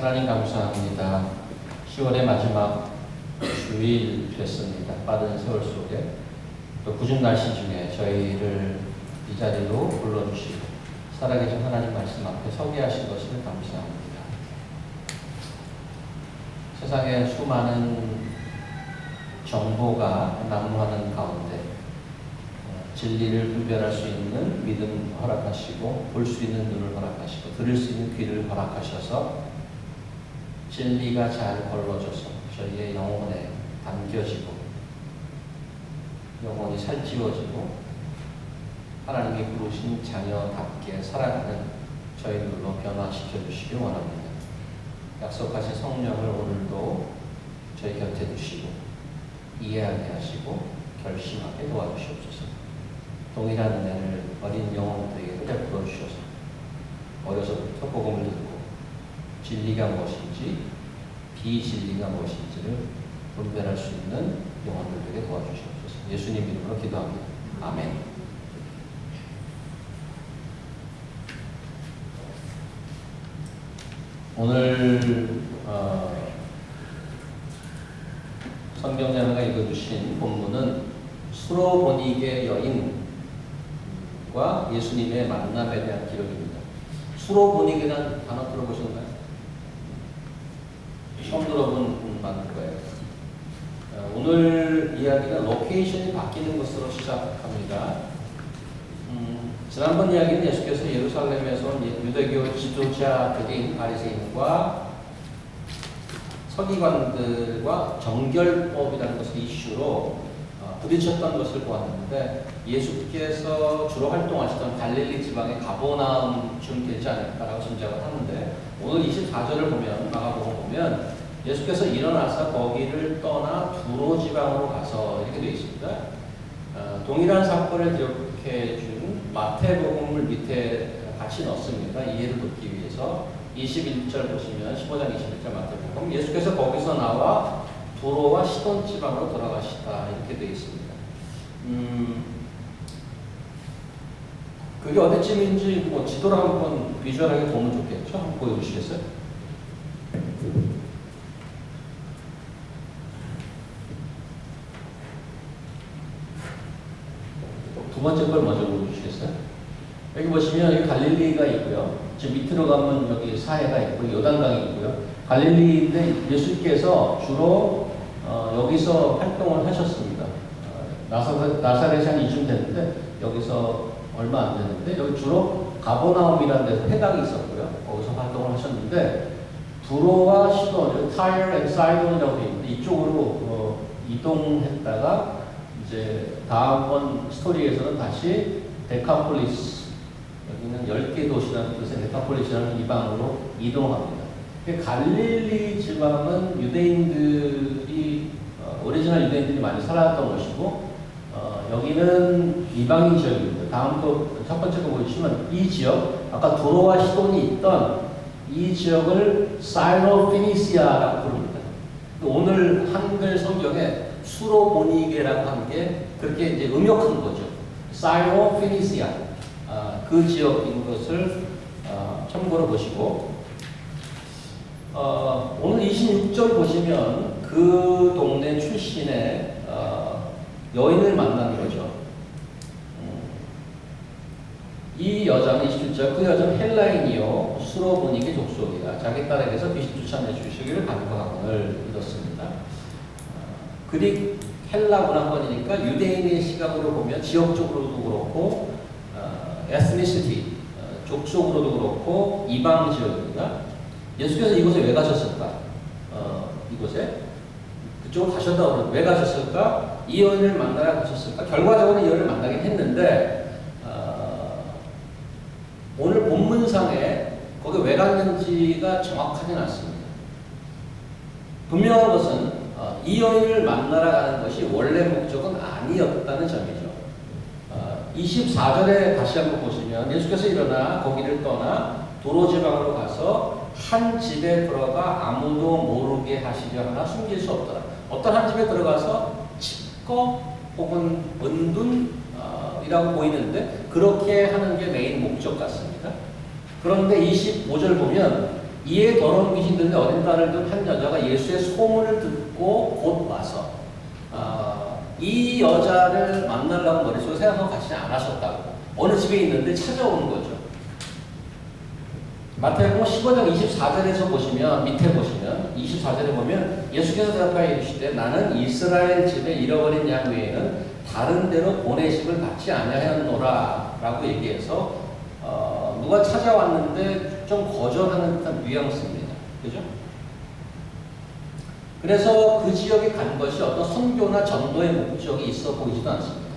하나님 감사합니다. 10월의 마지막 주일 됐습니다. 빠른 세월 속에 또 궂은 날씨 중에 저희를 이 자리로 불러주시고 살아계신 하나님 말씀 앞에 서게 하신 것을 감사합니다. 세상에 수많은 정보가 난무하는 가운데 진리를 분별할 수 있는 믿음 허락하시고 볼 수 있는 눈을 허락하시고 들을 수 있는 귀를 허락하셔서 진리가 잘 걸러져서 저희의 영혼에 담겨지고 영혼이 살찌워지고 하나님께 부르신 자녀답게 살아가는 저희들로 변화시켜 주시기 원합니다. 약속하신 성령을 오늘도 저희 곁에 두시고 이해하게 하시고 결심하게 도와주시옵소서. 동일한 은혜를 어린 영혼들에게 베풀어 주셔서 어려서부터 복음을 듣고 진리가 무엇인지 비진리가 무엇인지를 분별할 수 있는 영혼들에게 도와주시옵소서. 예수님 이름으로 기도합니다. 아멘. 오늘 성경자매가 읽어주신 본문은 수로보니게 여인과 예수님의 만남에 대한 기록입니다. 수로보니게라는 단어 들어보셨나요? 처음 들어본 분 많을 거예요. 오늘 이야기는 로케이션이 바뀌는 것으로 시작합니다. 지난번 이야기는 예수께서 예루살렘에서 유대교 지도자들인 바리새인과 서기관들과 정결법이라는 것을 이슈로 부딪혔던 것을 보았는데 예수께서 주로 활동하시던 갈릴리 지방의 가버나움쯤 되지 않을까라고 짐작을 하는데 오늘 24절을 보면 마가복음 보면 예수께서 일어나서 거기를 떠나 두로 지방으로 가서 이렇게 되어 있습니다. 동일한 사건을 기록해 준 마태복음을 밑에 같이 넣습니다. 이해를 돕기 위해서 21절 보시면 15장 21절 마태복음 예수께서 거기서 나와 두로와 시돈 지방으로 돌아가시다 이렇게 되어 있습니다. 그게 어디쯤인지 뭐 지도로 한번 비주얼하게 보면 좋겠죠? 한번 보여주시겠어요? 두 번째 걸 먼저 보여주시겠어요? 여기 보시면 여기 갈릴리가 있고요. 지금 밑으로 가면 여기 사해가 있고 요단강이 있고요. 갈릴리인데 예수께서 주로 여기서 활동을 하셨습니다. 나사렛이 한 2주 됐는데 여기서 얼마 안 됐는데 여기 주로 가버나움이라는 데서 회당이 있었고요. 거기서 활동을 하셨는데 두로와 시돈, 타이어 앤 사이돈이라고 되어 있는데 이쪽으로 이동했다가 이제 다음번 스토리에서는 다시 데카폴리스 여기는 10개 도시라는 뜻의 데카폴리스라는 이방으로 이동합니다. 갈릴리 지방은 유대인들이 오리지널 유대인들이 많이 살았던 곳이고 여기는 이방인 지역입니다. 다음 첫 번째 거 보시면 이 지역 아까 도로와 시돈이 있던 이 지역을 사이로피니시아라고 부릅니다. 오늘 한글 성경에 수로보니게라고 한 게 그렇게 이제 음역한 거죠. 사이로피니시아 그 지역인 것을 참고로 보시고 오늘 26절 보시면 그 동네 출신의 여인을 만나는 거죠. 이 여자는 27절 그 여자는 헬라인이요 수로보니게 족속이다. 자기 딸에게서 귀신 쫓아내 주시기를 간구하거늘 이렇습니다. 그릭 헬라 문화권이니까 유대인의 시각으로 보면 지역적으로도 그렇고 에스니시티 족속으로도 그렇고 이방 지역입니다. 예수께서 이곳에 왜 가셨을까? 이곳에 그쪽으로 가셨다고 그러는데 왜 가셨을까? 이 여인을 만나러 가셨을까? 결과적으로 이 여인을 만나긴 했는데 오늘 본문상에 거기 왜 갔는지가 정확하지는 않습니다. 분명한 것은 이 여인을 만나러 가는 것이 원래 목적은 아니었다는 점이죠. 24절에 다시 한번 보시면 예수께서 일어나 거기를 떠나 도로 지방으로 가서 한 집에 들어가 아무도 모르게 하시려 하나 숨길 수 없더라. 어떤 한 집에 들어가서 칩거 혹은 은둔이라고 보이는데 그렇게 하는 게 메인 목적 같습니다. 그런데 25절 보면 이에 더러운 귀신 들린 어린 딸을 둔 한 여자가 예수의 소문을 듣고 곧 와서 이 여자를 만나려고 머릿속에 생각하고 같이 안 하셨다고. 어느 집에 있는데 찾아오는 거죠. 마태복음 15장 24절에서 보시면, 밑에 보시면 24절에 보면 예수께서 대답하여 이르시되 나는 이스라엘 집에 잃어버린 양 외에는 다른 데로 보내심을 받지 아니하였노라 라고 얘기해서 누가 찾아왔는데 좀 거절하는 듯한 뉘앙스입니다. 그죠? 그래서 그 지역에 간 것이 어떤 선교나 전도의 목적이 있어 보이지도 않습니다.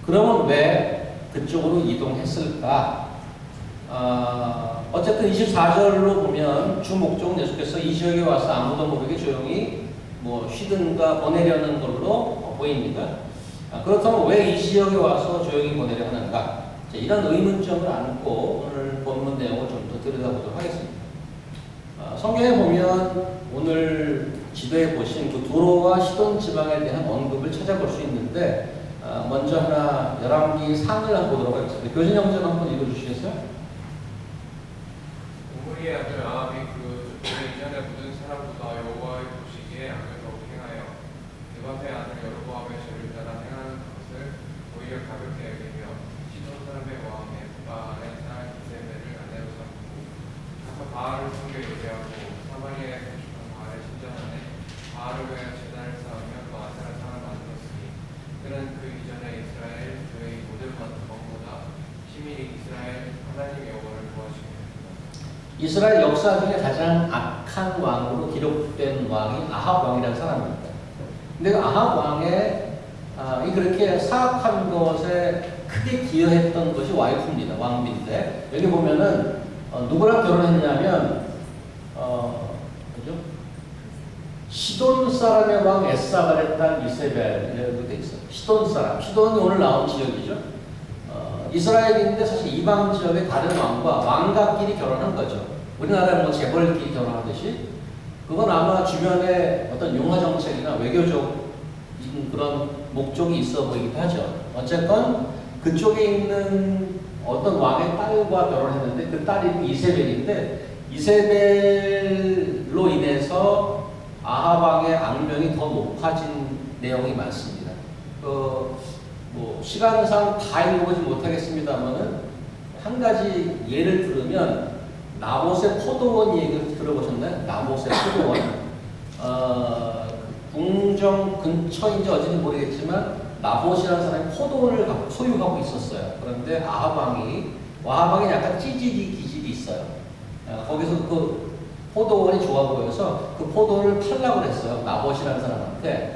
그러면 왜 그쪽으로 이동했을까? 어쨌든 24절로 보면 주 목적은 예수께서 이 지역에 와서 아무도 모르게 조용히 쉬든가 보내려는 걸로 보입니다. 그렇다면 왜 이 지역에 와서 조용히 보내려 하는가? 이런 의문점을 안고 오늘 본문 내용을 좀 더 들여다보도록 하겠습니다. 성경에 보면 오늘 지도에 보신 그 두로와 시돈 지방에 대한 언급을 찾아볼 수 있는데 먼저 하나 열왕기 상을 한번 보도록 하겠습니다. 교진 형제가 한번 읽어주시겠어요? 우리의 아들 아합이 그 이전에 묻은 사람보다 여호와의 보시기에 악을 행하여 느바의 아들 여로보암의 죄를 따라 행하는 것을 오히려 가볍게 여기며 시돈 사람의 왕의 바알의 딸 이세벨을 아내로 삼고 가서 바알을 섬겨 예배하고 사마리아에 건축한 바알의 신전안에 바알을 위하여 제단을 쌓으며 또 아세라 상을 만들었으니 그는 그 이전에 이스라엘 그의 모든 것보다 심히 이스라엘 하나님 여호와를 도와주며 이스라엘 역사 중에 가장 악한 왕으로 기록된 왕이 아합 왕이라는 사람입니다. 근데 그 아합 왕의 그렇게 사악한 것에 크게 기여했던 것이 와이프입니다. 왕비인데 여기 보면은 누구랑 결혼했냐면 그죠? 시돈 사람의 왕 에사갈의 딸 이세벨이라고 돼 있어요. 시돈 사람. 시돈이 오늘 나온 지역이죠. 이스라엘인데 사실 이방 지역의 다른 왕과 왕가끼리 결혼한 거죠. 우리나라는 재벌끼리 결혼하듯이 그건 아마 주변에 어떤 용화 정책이나 외교적 그런 목적이 있어 보이기도 하죠. 어쨌건 그쪽에 있는 어떤 왕의 딸과 결혼했는데 그 딸이 이세벨인데 이세벨로 인해서 아합 왕의 악명이 더 높아진 내용이 많습니다. 시간상 다 읽어보지 못하겠습니다.는 한 가지 예를 들으면 나봇의 포도원 얘기를 들어보셨나요? 나봇의 포도원. 궁정 근처인지 어딘지 모르겠지만 나봇이라는 사람이 포도원을 소유하고 있었어요. 그런데 아합 왕이 약간 찌질이 기질이 있어요. 거기서 그 포도원이 좋아 보여서 그 포도를 팔라고 했어요. 나봇이라는 사람한테.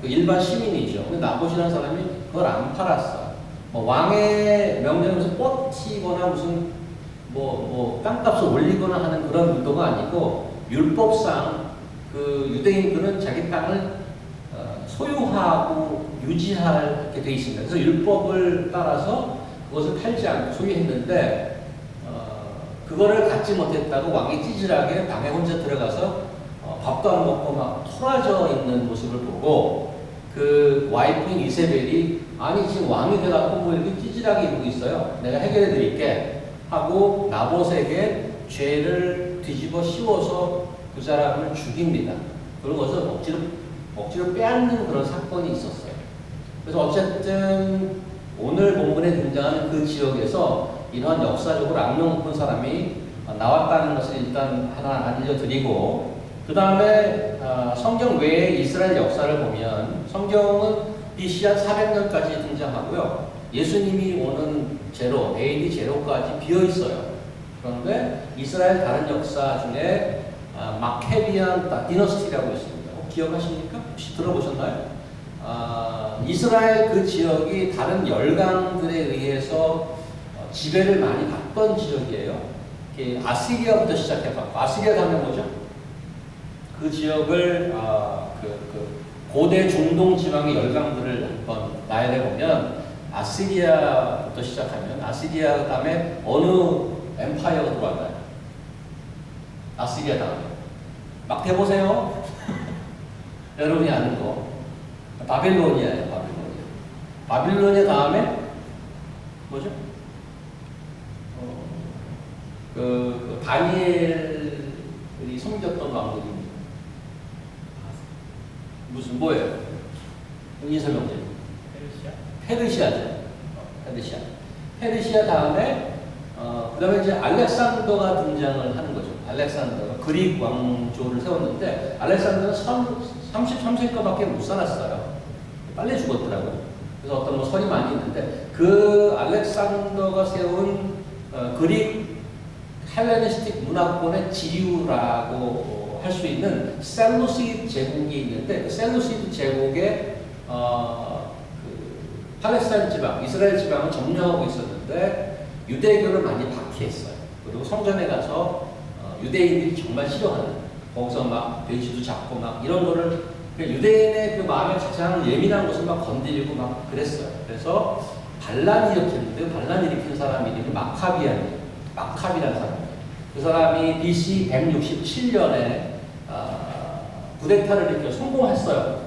그 일반 시민이죠. 근데 나봇이라는 사람이 그걸 안 팔았어. 왕의 명령에 무슨 뻗치거나 무슨 땅값을 올리거나 하는 그런 의도가 아니고 율법상 그 유대인들은 자기 땅을 소유하고 유지하게 돼 있습니다. 그래서 율법을 따라서 그것을 팔지 않고 소유했는데 그거를 갖지 못했다고 왕이 찌질하게 방에 혼자 들어가서 밥도 안 먹고 막 토라져 있는 모습을 보고 그 와이프인 이세벨이 아니 지금 왕이 돼갖고 뭐 이렇게 찌질하게 이러고 있어요. 내가 해결해 드릴게 하고 나봇에게 죄를 뒤집어 씌워서 그 사람을 죽입니다. 그러고서 억지로 빼앗는 그런 사건이 있었어요. 그래서 어쨌든 오늘 본문에 등장하는 그 지역에서 이러한 역사적으로 악명 높은 사람이 나왔다는 것을 일단 하나 알려드리고 그 다음에 성경 외의 이스라엘 역사를 보면 성경은 BC 한 400년까지 등장하고요. 예수님이 오는 제로, AD 제로까지 비어있어요. 그런데 이스라엘 다른 역사 중에 마케비안 디너스티라고 있습니다. 기억하십니까? 혹시 들어보셨나요? 이스라엘 그 지역이 다른 열강들에 의해서 지배를 많이 받던 지역이에요. 아시리아부터 시작해서 아시리아 하면 뭐죠? 그 지역을 고대 중동 지방의 열강들을 한번 나열해 보면 아시리아부터 시작하면 아시리아 다음에 어느 엠파이어가 들어왔나요? 아시리아 다음에 막 대보세요. 여러분이 아는 거 바빌로니아예요. 바빌로니아 다음에 뭐죠? 그 다니엘 우리 섬겼던 왕들입니다. 무슨 뭐예요? 이설명제. 페르시아죠. 페르시아. 페르시아 다음에 그다음에 이제 알렉산더가 등장을 하는 거죠. 알렉산더가 그릭 왕조를 세웠는데 알렉산더는 33세까지밖에 못 살았어요. 빨리 죽었더라고요. 그래서 어떤 뭐 설이 많이 있는데 그 알렉산더가 세운 그릭 헬레니스틱 문화권의 지유라고 할 수 있는 셀루시드 제국이 있는데 그 셀루시드 제국의 그 팔레스타인 지방, 이스라엘 지방을 점령하고 있었는데 유대교를 많이 박해했어요. 그리고 성전에 가서 유대인들이 정말 싫어하는 거기서 막 돼지도 잡고 막 이런 거를 유대인의 그 마음에 가장 예민한 것을 막 건드리고 막 그랬어요. 그래서 반란을 일으켰는데 반란을 일으킨 사람 이름이 마카비라는 사람이에요. 그 사람이 BC 167년에 쿠데타를 일으켜 성공했어요.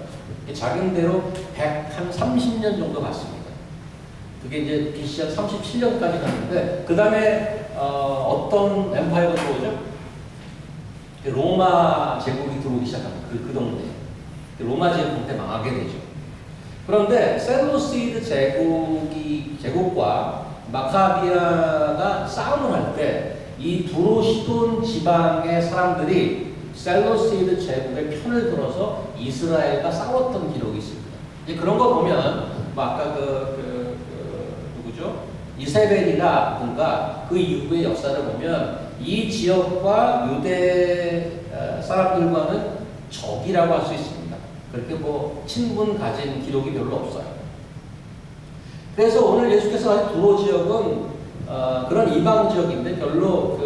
자기대로 130년 정도 갔습니다. 그게 이제 BC 한 37년까지 갔는데 그 다음에 어떤 엠파이어가 들어오죠? 로마 제국이 들어오기 시작합니다. 그 동네에. 로마 제국 때 망하게 되죠. 그런데 셀루시드 제국과 마카비아가 싸움을 할 때 이 두로시돈 지방의 사람들이 셀루시드 제국의 편을 들어서 이스라엘과 싸웠던 기록이 있습니다. 이제 그런 거 보면 뭐 아까 누구죠? 이세벨이라든가 그 이후의 역사를 보면 이 지역과 유대 사람들과는 적이라고 할 수 있습니다. 그렇게 뭐 친분 가진 기록이 별로 없어요. 그래서 오늘 예수께서 하신 두로 지역은 그런 이방 지역인데 별로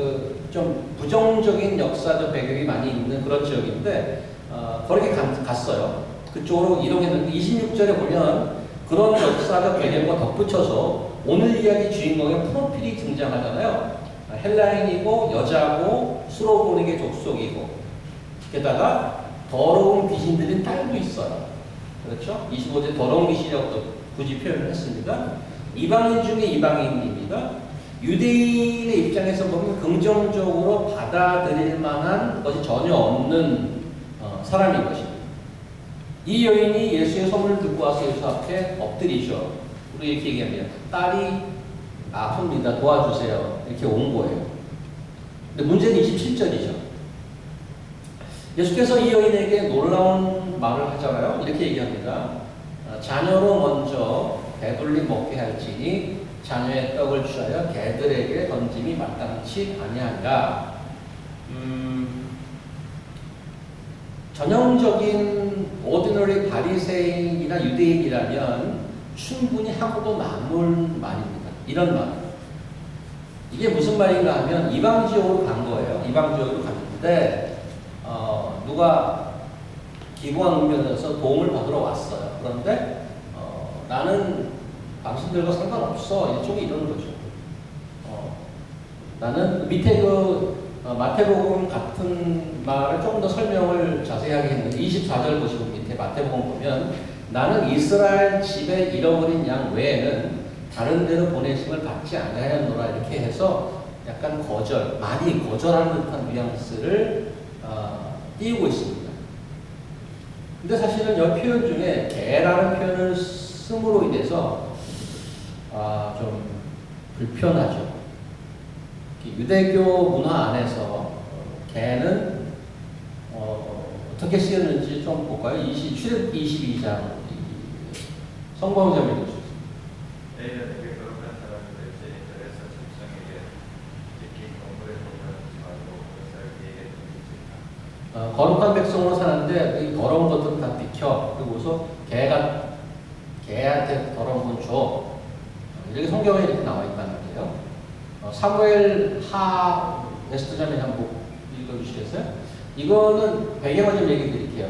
좀 부정적인 역사적 배경이 많이 있는 그런 지역인데 거기에 갔어요. 그쪽으로 이동했는데 26절에 보면 그런 역사적 배경과 덧붙여서 오늘 이야기 주인공의 프로필이 등장하잖아요. 헬라인이고 여자고 수로보닉의 족속이고 게다가 더러운 귀신들인 딸도 있어요. 그렇죠? 25절 더러운 귀신이라고 굳이 표현을 했습니다. 이방인 중에 이방인입니다. 유대인의 입장에서 보면 긍정적으로 받아들일 만한 것이 전혀 없는 사람인 것입니다. 이 여인이 예수의 소문을 듣고 와서 예수 앞에 엎드리죠. 우리 이렇게 얘기합니다. 딸이 아픕니다. 도와주세요. 이렇게 온 거예요. 근데 문제는 27절이죠. 예수께서 이 여인에게 놀라운 말을 하잖아요. 이렇게 얘기합니다. 자녀로 먼저 배불리 먹게 할지니 자녀의 떡을 취하여 개들에게 던짐이 마땅치 아니하니라. 전형적인 오디너리 바리새인이나 유대인이라면 충분히 하고도 남을 말입니다. 이런 말. 이게 무슨 말인가 하면 이방 지역으로 간 거예요. 이방 지역으로 갔는데 누가 기구한 운명에서 도움을 받으러 왔어요. 그런데 나는 당신들과 상관없어. 이쪽에 이러는 거죠. 나는 밑에 마태복음 같은 말을 조금 더 설명을 자세하게 했는데 24절 보시고 밑에 마태복음 보면 나는 이스라엘 집에 잃어버린 양 외에는 다른 데로 보내심을 받지 아니하였노라 이렇게 해서 약간 많이 거절하는 듯한 뉘앙스를 띄우고 있습니다. 근데 사실은 이 표현 중에 개라는 표현을 씀으로 인해서 좀 불편하죠. 유대교 문화 안에서 개는 어떻게 쓰였는지 좀 볼까요? 출애굽 22장 성경을 좀 읽어주세요. 내일에게 거룩한 사람들의 제인들에서 짐승에게 지킨 동물의 동물을 하지 말고 그것을 그에게 드리지라. 거룩한 백성으로 사는데 이 더러운 것들은 다 비켜. 그리고서 개한테 더러운 건 줘. 이렇게 성경에 이렇게 나와 있단 말이에요. 사무엘 하 에스더자매 한번 읽어주시겠어요? 이거는 배경을 좀 얘기 드릴게요.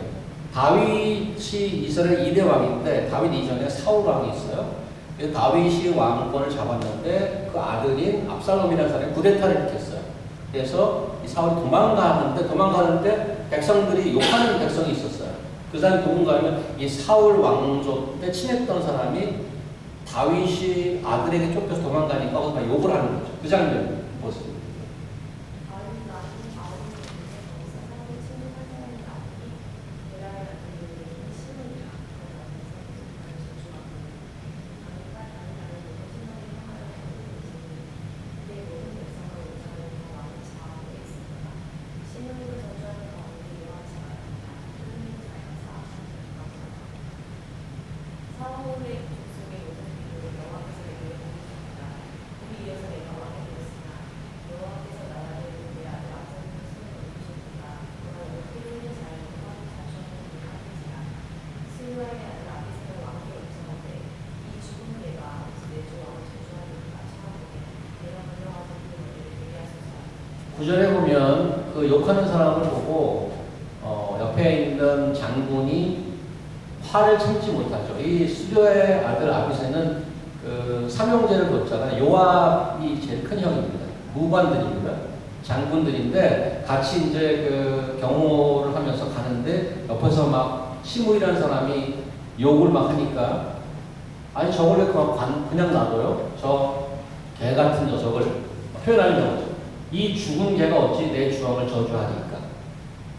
다윗이 이스라엘 2대 왕인데 다윗 이전에 사울 왕이 있어요. 다윗이 왕권을 잡았는데 그 아들인 압살롬이라는 사람이 쿠데타를 일으켰어요. 그래서 이 사울이 도망가는데 백성들이 욕하는 백성이 있었어요. 그 사람이 누군가면 이 사울 왕조 때 친했던 사람이 다윗이 아들에게 쫓겨서 도망가니까 막 욕을 하는 거죠. 그 장면 보세요. 그 욕하는 사람을 보고 옆에 있는 장군이 화를 참지 못하죠. 이 수료의 아들 아비새는 그 삼형제를 뒀잖아요. 요압이 제일 큰 형입니다. 무관들입니다. 장군들인데 같이 이제 그 경호를 하면서 가는데 옆에서 막 시므이라는 사람이 욕을 막 하니까 아니 저걸 왜 그냥 놔둬요? 저 개 같은 녀석을 표현하는 거죠. 이 죽은 개가 어찌 내 주왕을 저주하니까.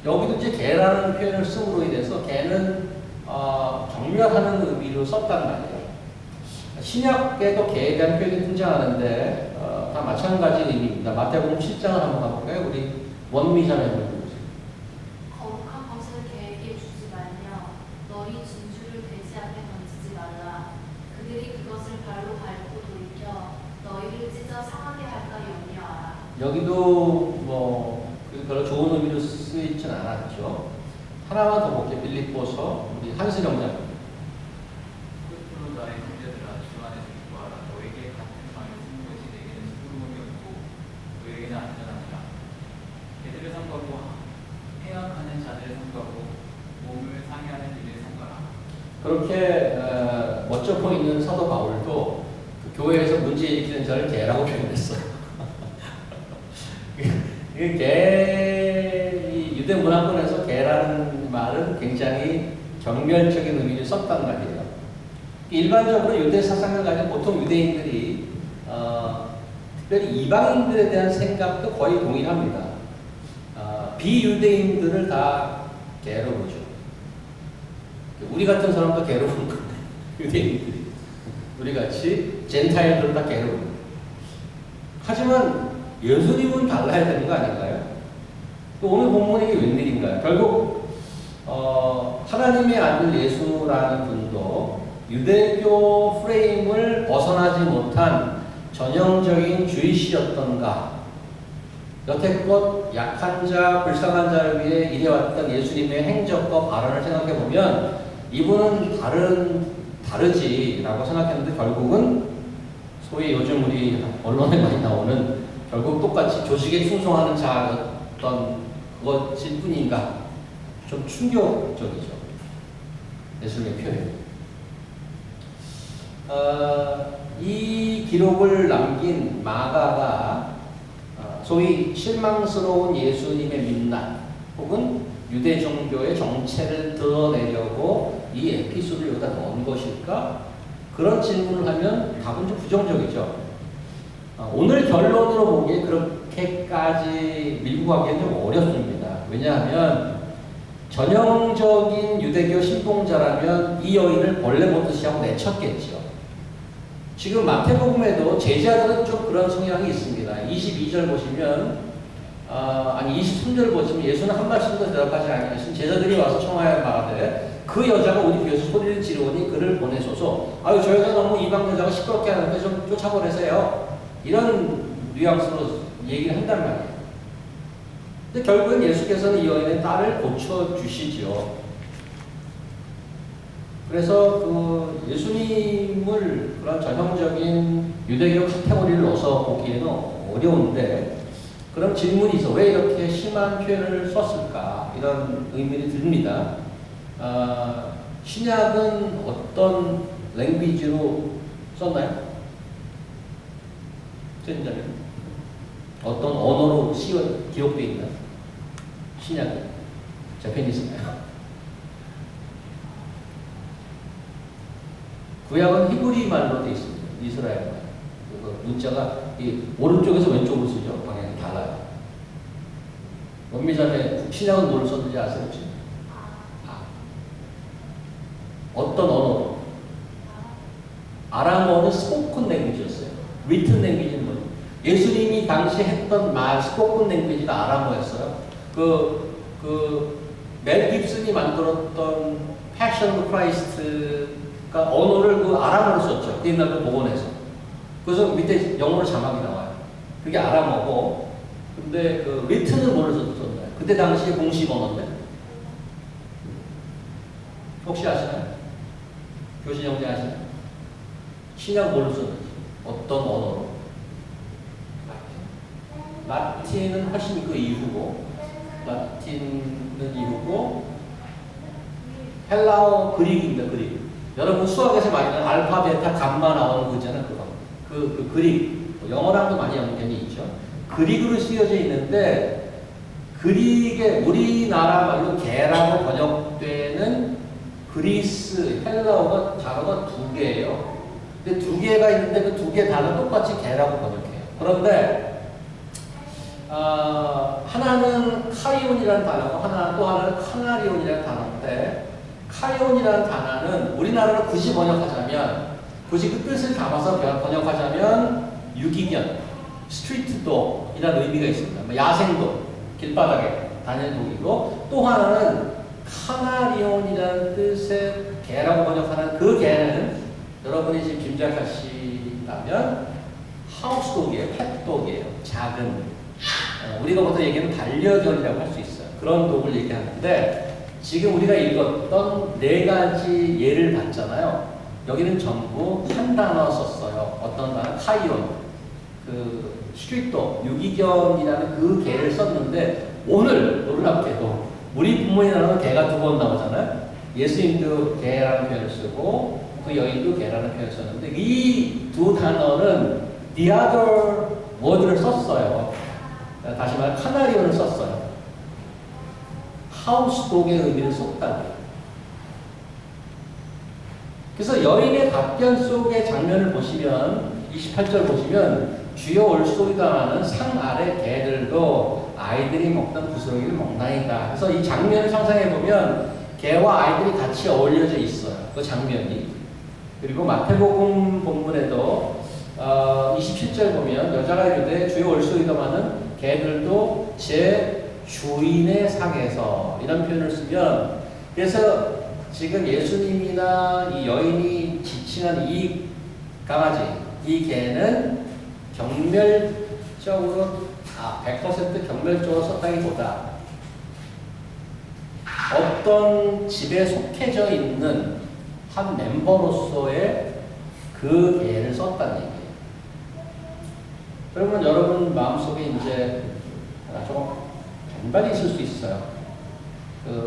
여기도 이제 개라는 표현을 쓰므로 인해서 개는 경멸하는 의미로 썼단 말이에요. 신약에도 개에 대한 표현이 등장하는데 다 마찬가지 의미입니다. 마태복음 7장을 한번 가볼까요? 우리 원미자매 한번 보세요. 거룩한 것을 개에게 주지 말며 너희 진주를 돼지 앞에 던지지 말라. 그들이 그것을 발로 밟고 돌이켜 너희를 찢어 상하게 할까 염려하라. 여기도 뭐 별로 좋은 의미로 쓰이진 않았죠. 하나만 더 볼게요. 빌립보서 우리 한슬영 장. 끝으로 나의 형제들아 주 안에서 기뻐하라. 너에게 같은 방에 쓴 것이 내게는 수고로움이 없고 너에게는 안전하니라. 개들을 삼가고 해악하는 자들을 삼가고 몸을 상해하는 일을 삼가라. 그렇게 멋져 보이는 사도 바울도 그 교회에서 문제 일으키는 자를 개라고 표현했어요. 이 유대 문화권에서 개라는 말은 굉장히 경멸적인 의미를 썼단 말이에요. 일반적으로 유대 사상을 가진 보통 유대인들이 특별히 이방인들에 대한 생각도 거의 동일합니다. 비유대인들을 다 개로 보죠. 우리 같은 사람도 개로 보는 건데 유대인들이 우리 같이 젠타일들을 다 개로 보는. 하지만 예수님은 달라야 되는 거 아닌가요? 또 오늘 본문이 웬일인가요? 결국 하나님의 아들 예수라는 분도 유대교 프레임을 벗어나지 못한 전형적인 주이시였던가? 여태껏 약한 자, 불쌍한 자를 위해 일해왔던 예수님의 행적과 발언을 생각해보면 이분은 다르지라고 생각했는데 결국은 소위 요즘 우리 언론에 많이 나오는 결국 똑같이 조직에 충성하는 자였던 그것일 뿐인가? 좀 충격적이죠. 예수님의 표현. 이 기록을 남긴 마가가 소위 실망스러운 예수님의 민낯 혹은 유대 종교의 정체를 드러내려고 이 에피소드를 여기다 넣은 것일까? 그런 질문을 하면 답은 좀 부정적이죠. 오늘 결론으로 보기에 그렇게까지 밀고 가기는 좀 어렵습니다. 왜냐하면 전형적인 유대교 신봉자라면 이 여인을 벌레 보듯이 하고 내쳤겠죠. 지금 마태복음에도 제자들은 좀 그런 성향이 있습니다. 22절 보시면 23절 보시면 예수는 한 말씀도 대답하지 아니하신 제자들이 와서 청하여 말하되 그 여자가 우리 뒤에서 소리를 지르오니 그를 보내소서. 아유 저 여자 너무 이방 여자가 시끄럽게 하는데 좀 쫓아보내세요. 이런 뉘앙스로 얘기를 한단 말이에요. 근데 결국은 예수께서는 이 여인의 딸을 고쳐주시죠. 그래서 그 예수님을 그런 전형적인 유대교 카테고리를 넣어서 보기에는 어려운데 그런 질문이 있어. 왜 이렇게 심한 표현을 썼을까? 이런 의문이 듭니다. 신약은 어떤 랭귀지로 썼나요? 어떤 언어로 기록되어 있나요? 신약은 자페니스인가요? 구약은 히브리 말로 되어 있습니다. 이스라엘 말. 그 문자가 이 오른쪽에서 왼쪽으로 쓰죠. 방향이 달라요. 원미자매 신약은 뭐를 썼는지 아세요? 혹시? 어떤 언어로? 아람어는 스포큰 랭귀지였어요. 리튼 랭귀지는 뭐죠? 예수님이 당시 했던 말 스포큰 랭귀지가 아람어였어요. 멜 깁슨이 만들었던 패션 오브 크라이스트가 언어를 그 아람어로 썼죠. 옛날에 복원해서. 그래서 밑에 영어로 자막이 나와요. 그게 아람어고, 근데 그 리튼은 뭐를 썼나요? 그때 당시에 공식 언어인데? 혹시 아시나요? 교신 형제 아시나요? 신약 뭐를 썼는지? 어떤 언어로? 라틴은 훨씬 그 이후고, 있는 이유고 헬라어 그릭입니다. 그릭. 여러분 수학에서 많이 나오는 알파, 베타, 감마 나오는 거잖아요. 그거. 그 그릭. 영어랑도 많이 연관이 있죠. 그릭으로 쓰여져 있는데 그릭의 우리나라 말로 개라고 번역되는 그리스 헬라어가 단어가 두 개예요. 근데 두 개가 있는데 그 두 개 단어 똑같이 개라고 번역해요. 그런데 하나는 카이온이라는 단어고 또 하나는 카나리온이라는 단어인데 카이온이라는 단어는 우리나라로 굳이 번역하자면 굳이 그 뜻을 담아서 번역하자면 유기견, 스트리트독이라는 의미가 있습니다. 야생독, 길바닥에 다니는 독이고 또 하나는 카나리온이라는 뜻의 개라고 번역하는 그 개는 여러분이 지금 짐작하시다면 하우스독이에요. 펫독이에요. 작은 우리가 보통 얘기하는 반려견이라고 할 수 있어요. 그런 독을 얘기하는데 지금 우리가 읽었던 네 가지 예를 봤잖아요. 여기는 전부 한 단어 썼어요. 어떤 단어? 카이온. 그 스트리트독, 유기견이라는 그 개를 썼는데 오늘 놀랍게도 우리 본문이라는 개가 두 번 나오잖아요. 예수님도 개라는 표현을 쓰고 그 여인도 개라는 표현을 썼는데 이 두 단어는 the other word를 썼어요. 다시 말해 카나리온을 썼어요. 하우스독의 의미를 썼다고요. 그래서 여인의 답변 속의 장면을 보시면 28절 보시면 주여 올소이다 하는 상 아래 개들도 아이들이 먹던 부스러기를 먹나이다. 그래서 이 장면을 상상해 보면 개와 아이들이 같이 어울려져 있어요. 그 장면이. 그리고 마태복음 본문에도 27절 보면 여자가 이르되 주여 올소이다 하는 개들도 제 주인의 상에서 이런 표현을 쓰면 그래서 지금 예수님이나 이 여인이 지칭한 이 강아지, 이 개는 경멸적으로 100% 경멸적으로 썼다기보다 어떤 집에 속해져 있는 한 멤버로서의 그 개를 썼다는 얘기예요. 그러면 여러분 마음속에 이제 좀 반발이 있을 수 있어요.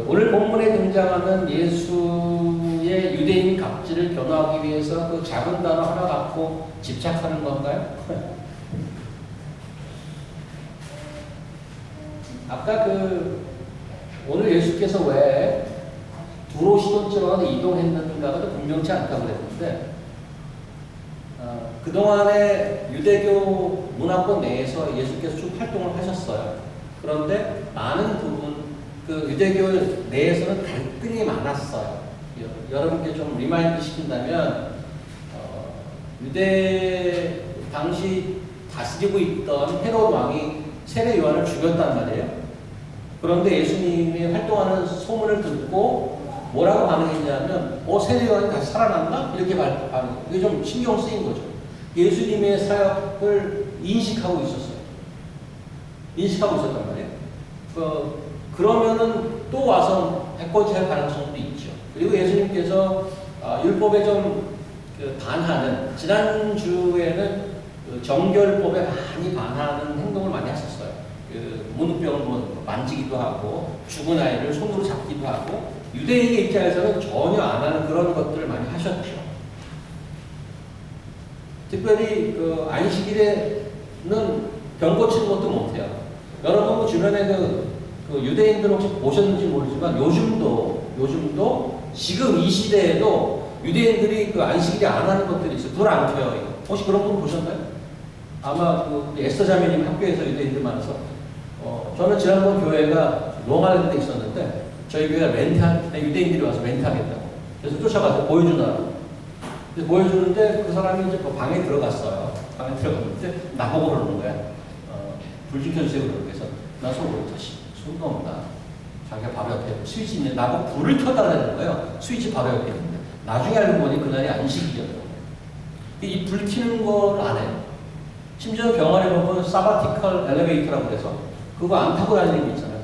오늘 본문에 등장하는 예수의 유대인 갑질을 변호하기 위해서 그 작은 단어 하나 갖고 집착하는 건가요? 아까 오늘 예수께서 왜 두로 시돈쯤으로 이동했는가가 분명치 않다고 그랬는데 그동안의 유대교 문화권 내에서 예수께서 쭉 활동을 하셨어요. 그런데 많은 부분 그 유대교 내에서는 갈등이 많았어요. 여러분께 좀 리마인드 시킨다면 유대 당시 다스리고 있던 헤롯 왕이 세례 요한을 죽였단 말이에요. 그런데 예수님이 활동하는 소문을 듣고 뭐라고 반응했냐면 세례 요한이 다시 살아났나? 이렇게 반응. 이게 좀 신경 쓰인 거죠. 예수님의 사역을 인식하고 있었어요. 인식하고 있었단 말이에요. 그러면은 또 와서 해코지할 가능성도 있죠. 그리고 예수님께서 율법에 좀 반하는 지난주에는 정결법에 많이 반하는 행동을 많이 하셨어요. 문둥병을 만지기도 하고 죽은 아이를 손으로 잡기도 하고 유대인의 입장에서는 전혀 안 하는 그런 것들을 많이 하셨죠. 특별히 안식일에는 병 고치는 것도 못해요. 여러분 주변에 그 유대인들 혹시 보셨는지 모르지만 요즘도 지금 이 시대에도 유대인들이 안식일에 안 하는 것들이 있어요. 불 안 켜요. 혹시 그런 분 보셨나요? 아마 에스더 자매님 학교에서 유대인들 많아서 저는 지난번 교회가 롱아일랜드에 있었는데 저희 교회가 유대인들이 와서 렌트하겠다고 그래서 쫓아가서 보여주느라고 보여주는데 그 사람이 이제 방에 들어갔어요. 방에 들어갔는데 나보고 그러는 거야. 불 지켜주세요. 그래서 나 속으로 손도 없나. 자기가 바로 옆에 스위치 있는데 나보고 불을 켜달라는 거예요. 스위치 바로 옆에 있는데 나중에 알고 보니 그날이 안식일이었던 거예요. 이 불 켜는 걸 안 해요. 심지어 병원에 보면 사바티컬 엘리베이터라고 해서 그거 안 타고 다니는 게 있잖아요.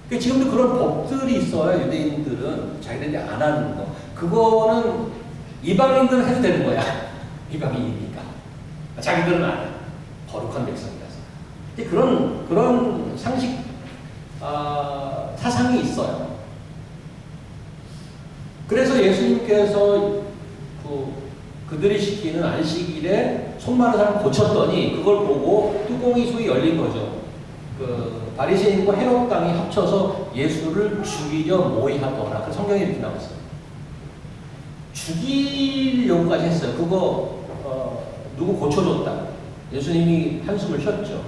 그러니까 지금도 그런 법들이 있어요. 유대인들은 자기들이 안 하는 거. 그거는 이방인들은 해도 되는 거야. 이방인이니까. 자기들은 안 해. 거룩한 백성이라서. 근데 그런 상식 이상이 있어요. 그래서 예수님께서 그들이 시키는 안식일에 손 마른 사람 고쳤더니 그걸 보고 뚜껑이 소위 열린 거죠. 그 바리새인과 헤롯 당이 합쳐서 예수를 죽이려 모의하더라. 그 성경에 이렇게 나왔어요. 죽이려고까지 했어요. 그거 누구 고쳐줬다. 예수님이 한숨을 쉬었죠.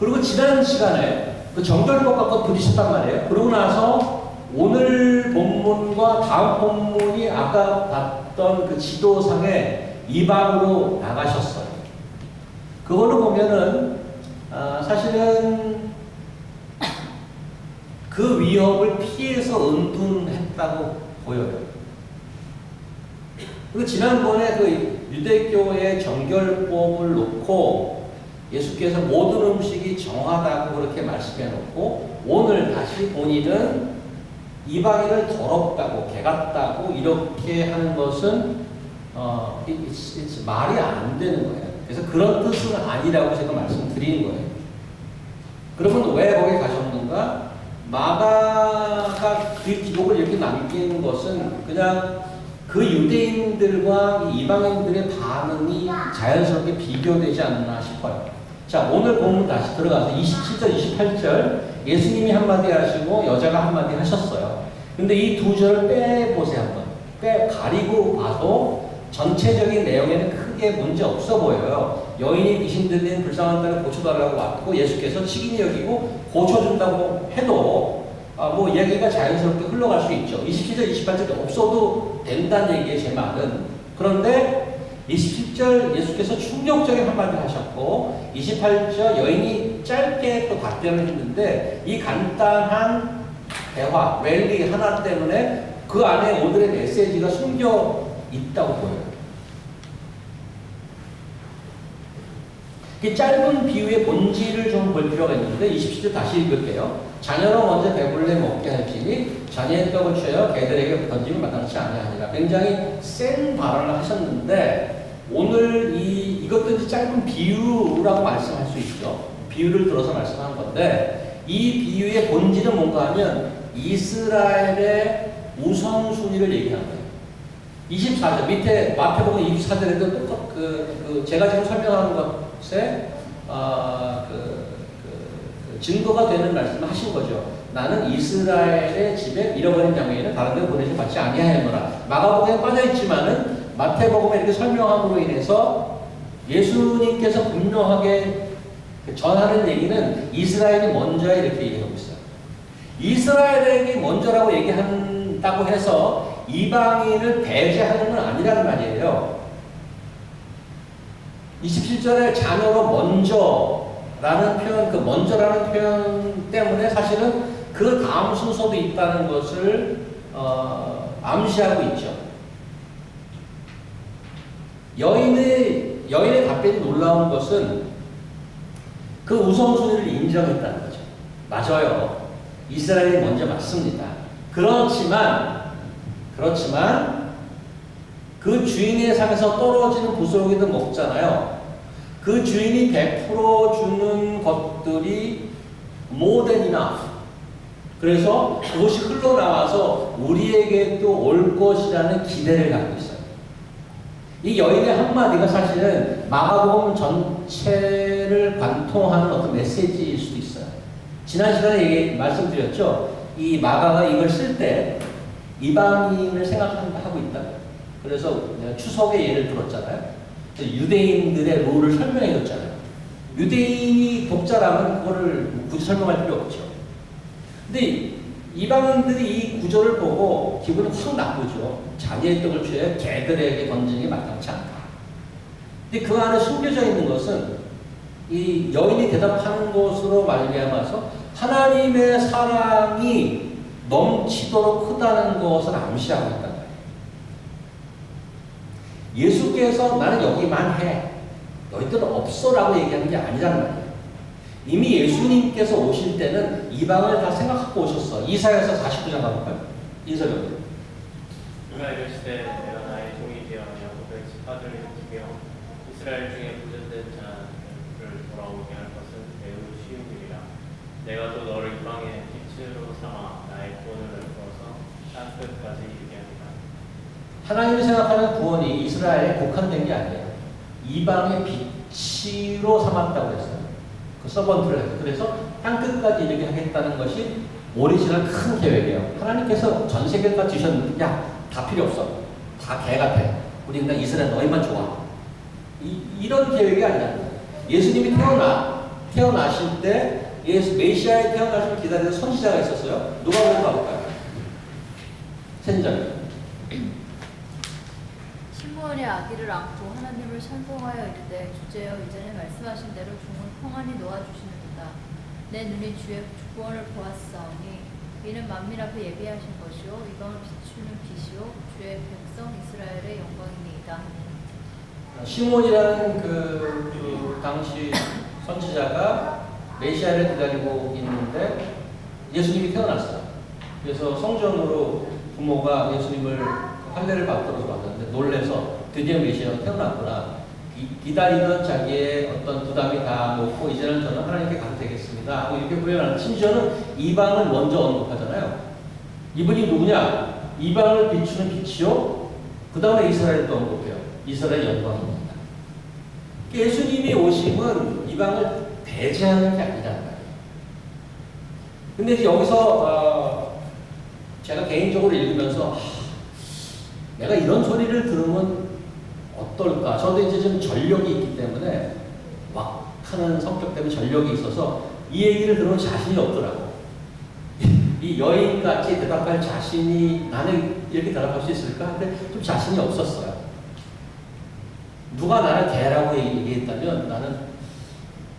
그리고 지난 시간에 그 정결법 갖고 부딪혔단 말이에요. 그러고 나서 오늘 본문과 다음 본문이 아까 봤던 그 지도상에 이방으로 나가셨어요. 그걸로 보면은 사실은 그 위협을 피해서 은둔했다고 보여요. 그리고 지난번에 그 유대교의 정결법을 놓고 예수께서 모든 음식이 정하다고 그렇게 말씀해 놓고 오늘 다시 본인은 이방인을 더럽다고 개같다고 이렇게 하는 것은 말이 안 되는 거예요. 그래서 그런 뜻은 아니라고 제가 말씀드리는 거예요. 그러면 왜 거기 가셨는가? 마가가 그 기록을 이렇게 남기는 것은 그냥 그 유대인들과 이방인들의 반응이 자연스럽게 비교되지 않나 싶어요. 자, 오늘 본문 다시 들어가서 27절, 28절 예수님이 한마디 하시고 여자가 한마디 하셨어요. 근데 이 두 절을 빼보세요. 한번. 가리고 봐도 전체적인 내용에는 크게 문제 없어 보여요. 여인이 귀신 들린 불쌍한 딸을 고쳐달라고 왔고 예수께서 치긴이 여기고 고쳐준다고 해도 뭐 이야기가 자연스럽게 흘러갈 수 있죠. 27절, 28절 없어도 된다는 얘기예요. 제 말은. 그런데 27절 예수께서 충격적인 한마디 하셨고 28절 여인이 짧게 또 답변을 했는데 이 간단한 대화, 랠리 하나 때문에 그 안에 오늘의 메시지가 숨겨 있다고 보여요. 이 짧은 비유의 본질을 좀 볼 필요가 있는데 27절 다시 읽을게요. 자녀로 먼저 배불러 먹게 할지니 자녀의 떡을 취하여 개들에게 던지면 마땅치 아니하니라. 굉장히 센 발언을 하셨는데 오늘 이것도 이제 짧은 비유라고 말씀할 수 있죠. 비유를 들어서 말씀하는 건데 이 비유의 본질은 뭔가 하면 이스라엘의 우선순위를 얘기하는 거예요. 24절 밑에 마태복음 24절에도 그 제가 지금 설명하는 것에 증거가 되는 말씀을 하신 거죠. 나는 이스라엘의 집에 잃어버린 양에는 다른 데 보내지 받지 아니하였노라. 마가복음에 빠져있지만은 마태복음에 이렇게 설명함으로 인해서 예수님께서 분명하게 전하는 얘기는 이스라엘이 먼저야 이렇게 얘기하고 있어요. 이스라엘에게 먼저라고 얘기한다고 해서 이방인을 배제하는 건 아니라는 말이에요. 27절에 자녀로 먼저라는 표현, 그 먼저라는 표현 때문에 사실은 그 다음 순서도 있다는 것을 암시하고 있죠. 여인의 답변이 놀라운 것은 그 우선순위를 인정했다는 거죠. 맞아요. 이스라엘이 먼저 맞습니다. 그렇지만 그 주인의 상에서 떨어지는 부스러기도 먹잖아요. 그 주인이 베풀어 주는 것들이 more than enough. 그래서 그것이 흘러나와서 우리에게 또 올 것이라는 기대를 갖고 있어요. 이 여인의 한마디가 사실은 마가복음 전체를 관통하는 어떤 메시지일 수도 있어요. 지난 시간에 말씀드렸죠. 이 마가가 이걸 쓸 때 이방인을 생각하고 있다. 그래서 추석의 예를 들었잖아요. 유대인들의 룰을 설명해 줬잖아요. 유대인이 독자라면 그거를 굳이 설명할 필요 없죠. 근데 이방인들이 이 구절을 보고 기분이 확 나쁘죠. 자기의 떡을 취해 개들에게 던지는 게 마땅치 않다. 근데 그 안에 숨겨져 있는 것은 이 여인이 대답하는 것으로 말미암아서 하나님의 사랑이 넘치도록 크다는 것을 암시하고 있단 말이에요. 예수께서 나는 여기만 해. 너희들은 없어라고 얘기하는 게 아니란 말이에요. 이미 예수님께서 오실 때는 이방을 다 생각하고 오셨어. 이사야서 49장 가볼까요? 인서병들. 누가 이르시되 내가 나의 종이 되어 야곱의 집파들을 지며 이스라엘 중에 부전된 자를 돌아오게 할 것은 매우 쉬운 일이라. 내가 또 너를 이방에 빛으로 삼아 나의 구원을 넓어서 땅 끝까지 이르게 합니다. 하나님이 생각하는 구원이 이스라엘에 국한된 게 아니에요. 이방의 빛으로 삼았다고 했어요. 그 서번트를 해서. 그래서 땅 끝까지 이르게 하겠다는 것이 오리지널 큰 계획이에요. 하나님께서 전 세계가 주셨는데 야, 다 필요 없어. 다 개 같아. 우리 그냥 이스라엘 너희만 좋아. 이런 계획이 아니라 예수님이 태어나실 때 메시아의 태어나심을 기다리는 선지자가 있었어요. 누가 보고 가볼까요? 선지자님. 시므온이 아기를 안고 하나님을 찬송하여 이르되 주제여 이전에 말씀하신 대로 종을 평안히 놓아주시는도다. 내 눈이 주의 구원을 보았사오니 이는 만민 앞에 예비하신 것이요 이방을 비추는 빛이요 주의 백성 이스라엘의 영광이니이다. 시몬이라는 그 당시 선지자가 메시아를 기다리고 있는데 예수님이 태어났어요. 그래서 성전으로 부모가 예수님을 할례를 받도록 왔는데 놀래서 드디어 메시아가 태어났구나. 기다리던 자기의 어떤 부담이 다 놓고 이제는 저는 하나님께 가도 되겠습니다 하고 이렇게 표현하는, 심지어는 이방을 먼저 언급하잖아요. 이분이 누구냐? 이방을 비추는 빛이요 그 다음에 이스라엘도 언급해요. 이스라엘 영광입니다. 예수님이 오심은 이방을 배제하는 게 아니라는 거예요. 근데 이제 여기서 제가 개인적으로 읽으면서 내가 이런 소리를 들으면 어떨까? 저도 이제 좀 전력이 있기 때문에 왁하는 성격 때문에 전력이 있어서 이 얘기를 들으면 자신이 없더라고. 이 여인같이 대답할 자신이, 나는 이렇게 대답할 수 있을까? 근데 좀 자신이 없었어요. 누가 나를 개라고 얘기했다면 나는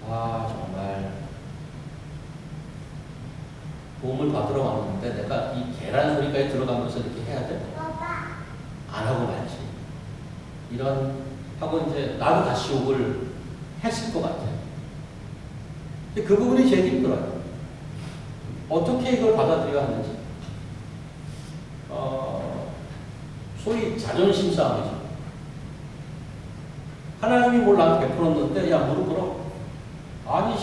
정말 도움을 받으러 왔는데 내가 이 개라는 소리까지 들어가면서 이렇게 해야 돼? 안 하고 말지. 이런 하고 이제 나도 다시 욕을 했을 것 같아요. 근데 그 부분이 제일 힘들어요. 어떻게 이걸 받아들여야 하는지. 소위 자존심 싸움이죠. 하나님이 뭘 나한테 베풀었는데 야 무릎 꿇어. 아니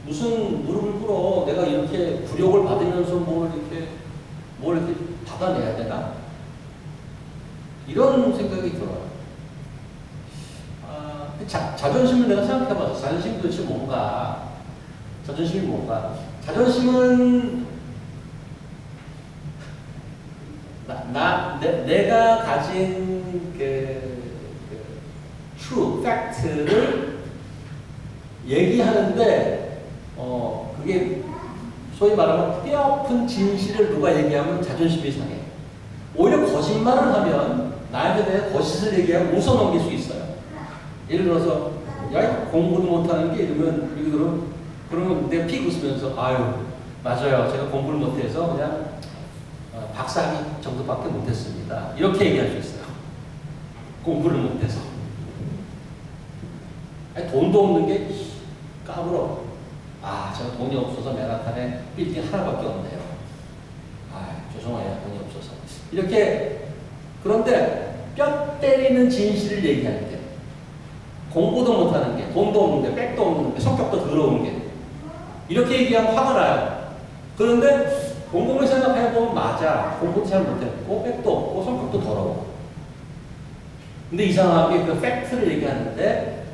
무슨 무릎을 꿇어. 내가 이렇게 굴욕을 받으면서 뭘 이렇게 받아내야 되나? 이런 생각이 들어요. 자존심을 내가 생각해봐서 자존심이 도대체 뭔가? 자존심이 뭔가? 자존심은 내가 가진 true, fact를 얘기하는데 그게 소위 말하면 뼈아픈 진실을 누가 얘기하면 자존심이 상해. 오히려 거짓말을 하면 나한테 대해 거짓을 얘기하면 웃어넘길 수 있어요. 예를 들어서 야 공부도 못하는 게 이러면 그러면 내가 픽 웃으면서 아유 맞아요. 제가 공부를 못해서 그냥 박사학위 정도밖에 못했습니다. 이렇게 얘기할 수 있어요. 공부를 못해서. 아니, 돈도 없는 게 까불어. 제가 돈이 없어서 맨하탄에 빌딩 하나밖에 없네요. 죄송해요. 돈이 없어서. 이렇게. 그런데 뼈 때리는 진실을 얘기할 때 공부도 못하는 게, 돈도 없는데, 백도 없는데, 성격도 더러운 게 이렇게 얘기하면 화가 나요. 그런데 곰곰이 생각해보면 맞아. 공부도 잘 못했고, 백도 없고, 성격도 더러워. 근데 이상하게 그 팩트를 얘기하는데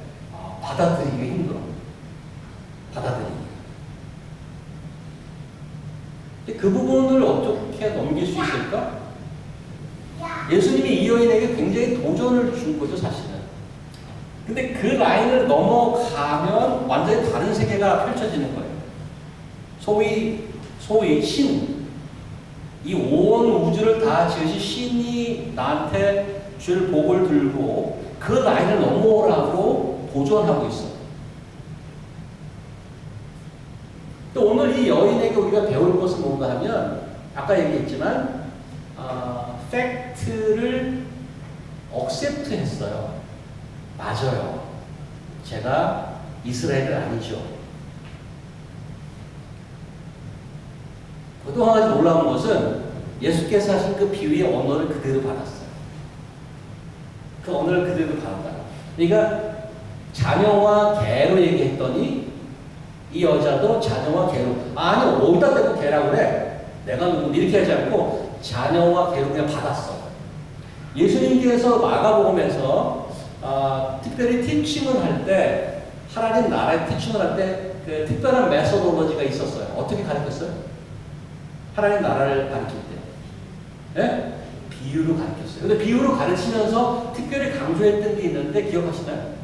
받아들이기가 힘들어. 받아들이기. 근데 그 부분을 어떻게 넘길 수 있을까? 예수님이 이 여인에게 굉장히 도전을 준 거죠, 사실은. 근데 그 라인을 넘어가면 완전히 다른 세계가 펼쳐지는 거예요. 소위 신. 이 온 우주를 다 지으신 신이 나한테 줄 복을 들고 그 라인을 넘어오라고 도전하고 있어요. 또 오늘 이 여인에게 우리가 배울 것은 뭔가 하면 아까 얘기했지만 팩트를 억셉트 했어요. 맞아요. 제가 이스라엘은 아니죠. 그동안 아주 놀라운 것은 예수께서 하신 그 비유의 언어를 그대로 받았어요. 그 언어를 그대로 받았다. 그러니까 자녀와 개로 얘기했더니 이 여자도 자녀와 계로. 아니, 어디다 대고 계라고 그래? 내가 누구 이렇게 하지 않고 자녀와 계로 그냥 받았어. 예수님께서 마가복음에서 특별히 티칭을 할 때, 하나님 나라의 티칭을 할 때 그 특별한 메소돌로지가 있었어요. 어떻게 가르쳤어요? 하나님 나라를 가르칠 때. 네? 비유로 가르쳤어요. 근데 비유로 가르치면서 특별히 강조했던 게 있는데 기억하시나요?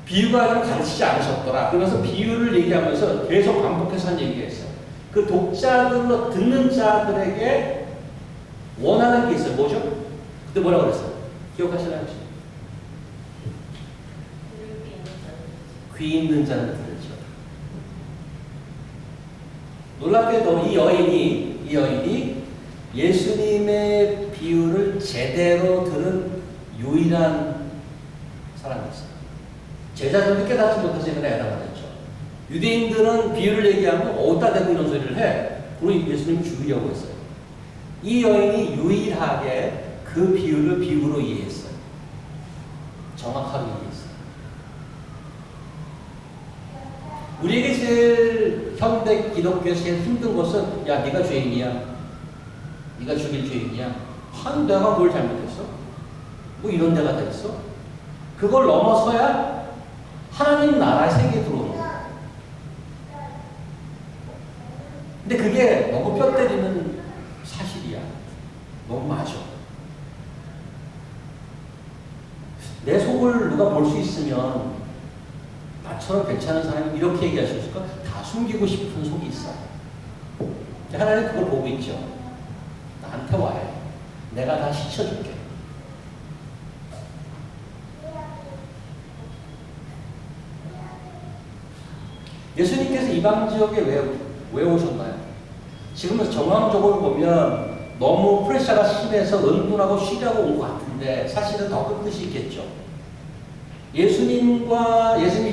비유가 아니라 가르치지 않으셨더라. 그러면서 비유를 얘기하면서 계속 반복해서 한 얘기가 있어요. 그 독자들로 듣는 자들에게 원하는 게 있어요. 뭐죠? 그때 뭐라고 그랬어요? 기억하시나요? 혹시? 귀 있는 자는 들으죠. 놀랍게도 이 여인이 예수님의 비유를 제대로 들은 유일한 사람이었어요. 제자들도 깨닫지 못해서 이번에 애당하셨죠. 유대인들은 비유를 얘기하면 어디다 대고 이런 소리를 해. 그리고 예수님이 죽이려고 했어요. 이 여인이 유일하게 그 비유를 비유로 이해했어요. 정확하게 이해했어요. 우리에게 제일 현대 기독교에서 제일 힘든 것은 야 네가 죄인이야. 네가 죽일 죄인이야. 한 내가 뭘 잘못했어? 뭐 이런 데가 다 있어? 그걸 넘어서야 하나님 나라 세계에 들어오는 거야. 근데 그게 너무 뼈 때리는 사실이야. 너무 맞아. 내 속을 누가 볼 수 있으면 나처럼 괜찮은 사람이 이렇게 얘기하셨을까? 다 숨기고 싶은 속이 있어. 하나님 그걸 보고 있죠. 나한테 와요. 내가 다 씻어줄게. 예수님께서 이방 지역에 왜 오셨나요? 지금은 정황적으로 보면 너무 프레셔가 심해서 은둔하고 쉬자고 온 것 같은데 사실은 더 큰 뜻이 있겠죠. 예수님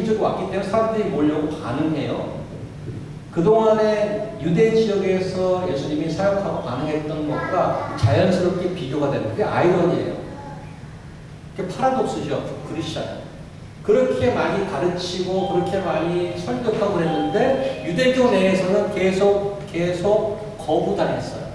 이쪽에 왔기 때문에 사람들이 몰려고 반응해요. 그동안에 유대 지역에서 예수님이 사역하고 반응했던 것과 자연스럽게 비교가 되는 게 아이러니예요. 그게 파라독스죠. 그리스잖아요. 그렇게 많이 가르치고 그렇게 많이 설득하고 그랬는데 유대교 내에서는 계속 거부당했어요.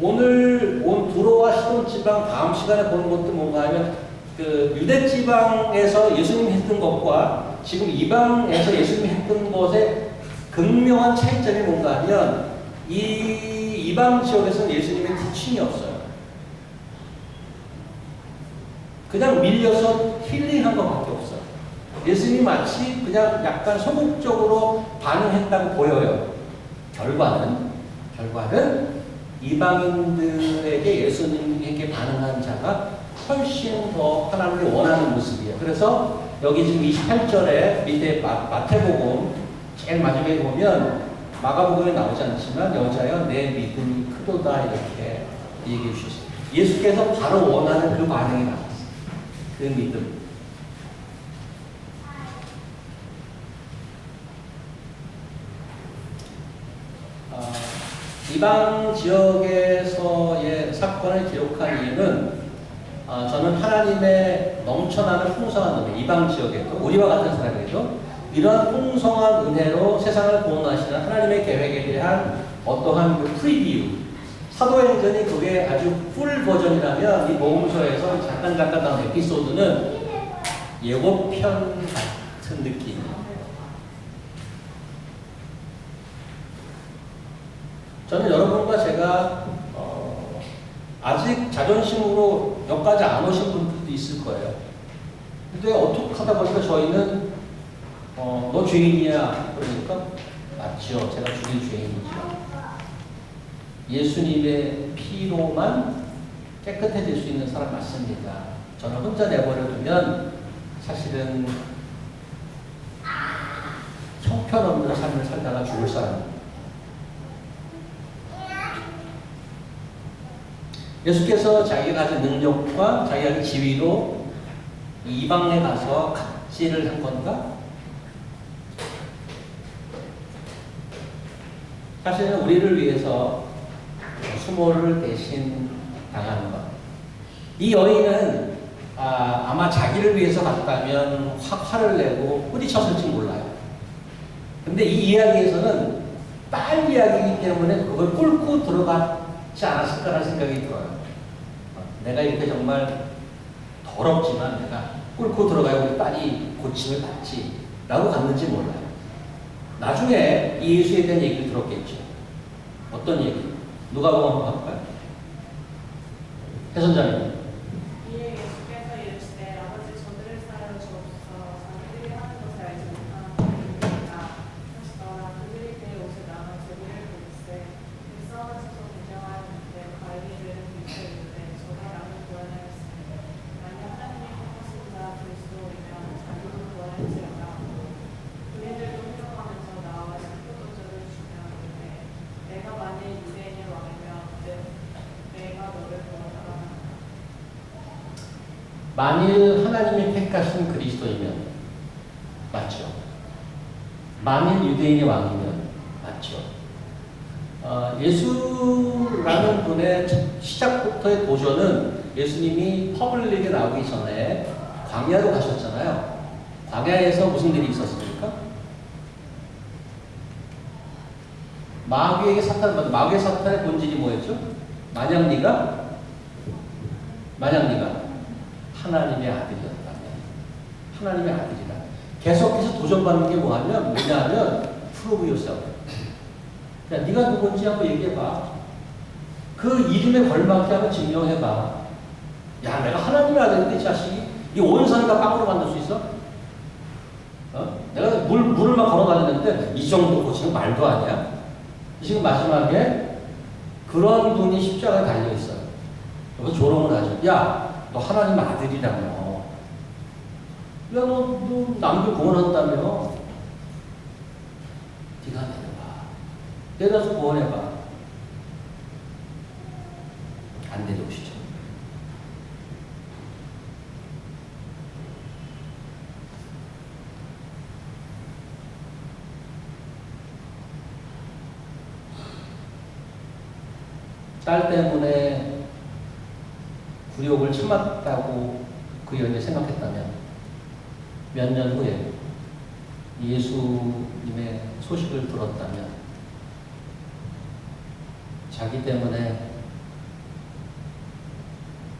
오늘 온 두로와 시돈 지방 다음 시간에 보는 것도 뭔가 하면 그 유대 지방에서 예수님이 했던 것과 지금 이방에서 예수님이 했던 것의 극명한 차이점이 뭔가 하면 이 이방 지역에서는 예수님의 티칭이 없어요. 그냥 밀려서 힐링한 것밖에 없어요. 예수님이 마치 그냥 약간 소극적으로 반응했다고 보여요. 결과는 이방인들에게 예수님에게 반응한 자가 훨씬 더 하나님이 원하는 모습이에요. 그래서 여기 지금 28절에 밑에 마태복음 제일 마지막에 보면 마가복음에 나오지 않지만 여자여 내 믿음이 크도다 이렇게 얘기해 주셨어요. 예수께서 바로 원하는 그 반응이 나왔어요. 그 믿음. 이방 지역에서의 사건을 기록한 이유는 저는 하나님의 넘쳐나는 풍성한 은혜, 이방 지역에도 우리와 같은 사람에게도 이러한 풍성한 은혜로 세상을 구원하시는 하나님의 계획에 대한 어떠한 그 프리뷰, 사도행전이 그게 아주 풀 버전이라면 이 모험서에서 잠깐 나온 에피소드는 예고편 같은 느낌이에요. 저는 여러분과 제가 아직 자존심으로 여기까지 안 오신 분들도 있을 거예요. 근데 어떻게 하다 보니까 저희는 너 죄인이야. 그러니까 맞죠. 제가 죽일 죄인이죠. 예수님의 피로만 깨끗해질 수 있는 사람 맞습니다. 저는 혼자 내버려두면 사실은 형편없는 삶을 살다가 죽을 사람입니다. 예수께서 자기가 가진 능력과 자기가 가진 지위로 이방에 가서 갑질을 한 건가? 사실은 우리를 위해서 수모를 대신 당하는 것. 이 여인은 아마 자기를 위해서 갔다면 화를 내고 뿌리쳤을지 몰라요. 근데 이 이야기에서는 딸 이야기이기 때문에 그걸 뚫고 들어가지 않았을까라는 생각이 들어요. 내가 이렇게 정말 더럽지만 내가 뚫고 들어가야 우리 딸이 고침을 받지 라고 갔는지 몰라요. 나중에 이 예수에 대한 얘기를 들었겠죠. 어떤 얘기? 누가복음 한번 볼까요? 해선자님. 이에 예수께서 이르시되 아버지 저들을 사하여 주옵소서 자기들이 하는 것을 알지 못하는 것이니까 다시 너나 그들이 그의 옷을 나눠 제비를 보리세 일성은 서서 구경하였는데 관리를 빌쳐 이르되 저가 나를 구원하였으니 만약 하나님이 택하신 자 그리스도이면 자기도 구원할지어다 그들도 회동하면서 나와 십포도주를 주며 이르되 내가 만일 유대인의 왕이면 내가 너를 구원하라. 만일 하나님이 택하신 그리스도이면 맞죠. 만일 유대인의 왕이면 맞죠. 예수라는 분의 시작부터의 도전은 예수님이 퍼블릭에 나오기 전에 광야로 가셨잖아요. 광야에서 무슨 일이 있었습니까? 마귀에게 마귀의 사탄의 본질이 뭐였죠? 만약 네가 하나님의 아들이었다면, 하나님의 아들이다. 계속해서 도전받는 게 뭐냐면 prove yourself. 야, 네가 누군지 한번 얘기해봐. 그 이름에 걸맞게 한번 증명해봐. 야, 내가 하나님의 아들인데 이 자식이 이 온 산을 빵으로 만들 수 있어? 내가 물을 막 걸어 다녔는데 이 정도 고치는 말도 아니야? 지금 마지막에 그런 분이 십자가에 달려 있어요. 그래서 조롱을 하죠. 야, 너 하나님 아들이라며. 야, 너 남들 구원한다며. 네가 내려서 구원해봐. 안 내려오시죠. 딸 때문에 굴욕을 참았다고 그 여인이 생각했다면 몇 년 후에 예수님의 소식을 들었다면 자기 때문에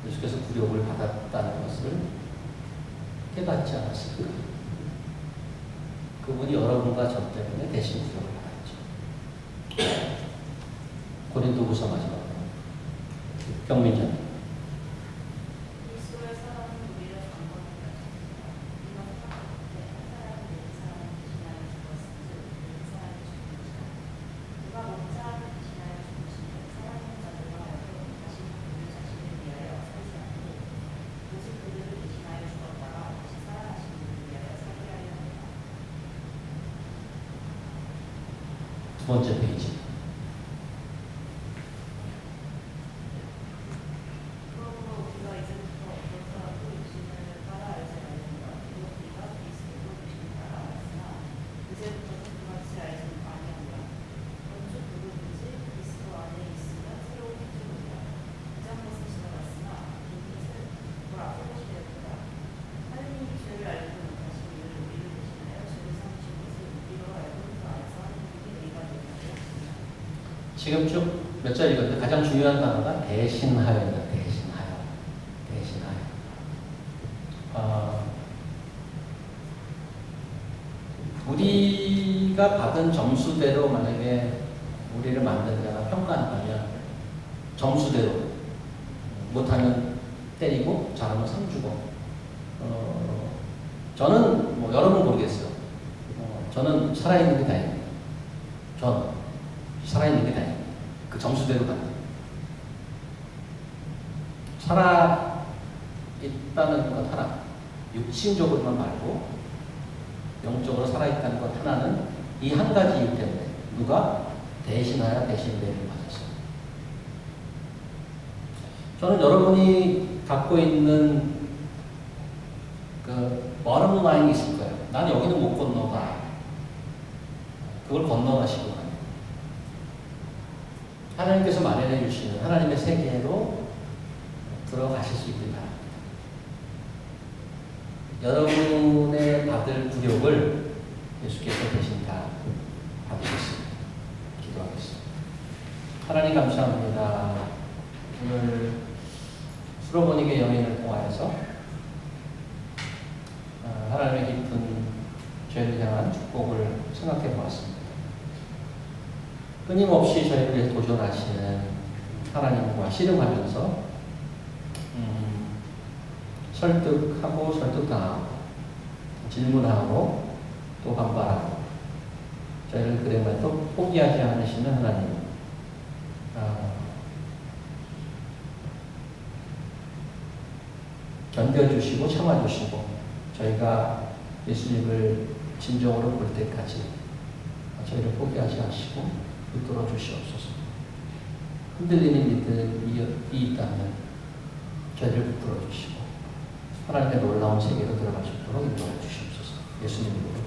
예수께서 굴욕을 받았다는 것을 깨닫지 않았을까? 그분이 여러분과 저 때문에 대신 굴욕을 받았죠. 고린도후서 마지막 경민전. 이스라엘 사람은 우리를 강권하였습니다. 이런 사람한테 한 사람이 네 사람을 대신하여 죽었은즉 네 사람이 죽는지라. 누가 목자를 대신하여 죽으시면 사랑하는 자들과 하여금 다시 그들 자신을 위하여 살지 않고 오직 그들을 대신하여 죽었다가 다시 살아나시는 분을 위하여 살게 하려 합니다. 두 번째 페이지. 지금 쭉 몇 절 읽었는데 가장 중요한 단어가 대신하여입니다. 대신하여. 우리가 받은 점수대로 만약에 우리를 만든 자가 평가한다면 점수대로 못하면 때리고 잘하면 상 주고 저는 뭐 여러분 모르겠어요. 저는 살아있는 게 다행입니다. 저는 살아있는 게 다행입니다. 그 점수대로 간다. 살아있다는 것 하나, 육신적으로만 말고 영적으로 살아있다는 것 하나는 이 한 가지 이유 때문에 누가 대신하여 대신대를 받았어요. 저는 여러분이 갖고 있는 그 bottom line이 있을 거예요. 난 여기는 못 건너가. 그걸 건너가시고 합니다. 하나님께서 마련해 주시는 하나님의 세계로 들어가실 수 있길 바랍니다. 여러분의 받을 굴욕을 예수께서 대신 다 받으셨습니다. 기도하겠습니다. 하나님 감사합니다. 오늘 수로보닉의 여인을 통하여서 하나님의 깊은 죄를 향한 축복을 생각해 보았습니다. 끊임없이 저희를 위해 도전하시는 하나님과 씨름하면서 설득하고 설득당하고 질문하고 또 반발하고 저희를 그래도 포기하지 않으시는 하나님, 견뎌주시고 참아주시고 저희가 예수님을 진정으로 볼 때까지 저희를 포기하지 않으시고 붙들어 주시옵소서. 흔들리는 믿음이 있다면 저희를 붙들어 주시고 하나님의 놀라운 세계로 들어갈 수 있도록 인도해 주시옵소서. 예수님 이름으로